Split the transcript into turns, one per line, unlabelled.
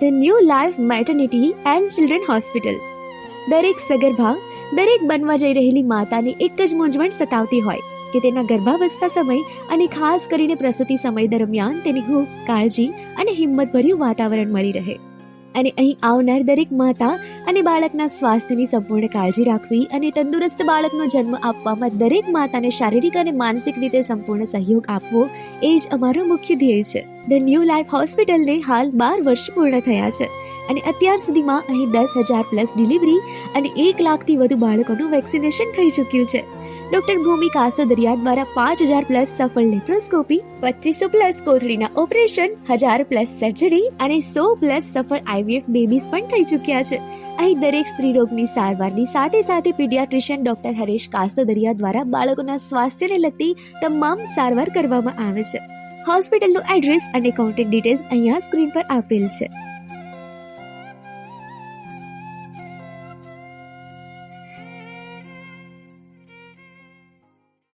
The new life maternity and children hospital. દરેક સગર્ભા, દરેક બનવા જઈ રહેલી માતાને એક જ મૂંઝવણ સતાવતી હોય કે તેના ગર્ભાવસ્થા સમય અને ખાસ કરીને પ્રસૂતિ સમય દરમિયાન તેની હૂંફ, કાળજી અને હિંમતભર્યું વાતાવરણ મળી રહે. અને અહીં આવનાર દરેક માતા અને બાળકના સ્વાસ્થ્યની સંપૂર્ણ કાળજી રાખવી અને તંદુરસ્ત બાળકનો જન્મ આપવામાં દરેક માતાને શારીરિક અને માનસિક રીતે સંપૂર્ણ સહયોગ આપવો એ જ અમારો મુખ્ય ધ્યેય છે. ધ ન્યૂ લાઈફ હોસ્પિટલને હાલ 12 વર્ષ પૂર્ણ થયા છે અને અત્યાર સુધીમાં અહીં 10,000 પ્લસ ડિલિવરી અને 1 લાખથી વધુ બાળકોનું વેક્સિનેશન થઈ ચૂક્યું છે. ડોક્ટર ભૂમિ કાસોદરિયા દ્વારા 5,000 પ્લસ સફળ લેપ્રોસ્કોપી, 2500 પ્લસ કોથળીના ઓપરેશન, 1000 પ્લસ સર્જરી અને 100 પ્લસ સફળ IVF બેબીઝ પણ થઈ ચૂક્યા છે. અહીં દરેક સ્ત્રી રોગની સારવારની સાથે સાથે પીડિયાટ્રિશિયન ડોક્ટર હરેશ કાસોદરિયા દ્વારા બાળકોના સ્વાસ્થ્યને લગતી તમામ સારવાર કરવામાં આવે છે. હોસ્પિટલનું એડ્રેસ અને કોન્ટેક્ટ ડિટેલ્સ અહીંયા સ્ક્રીન પર આપેલ છે.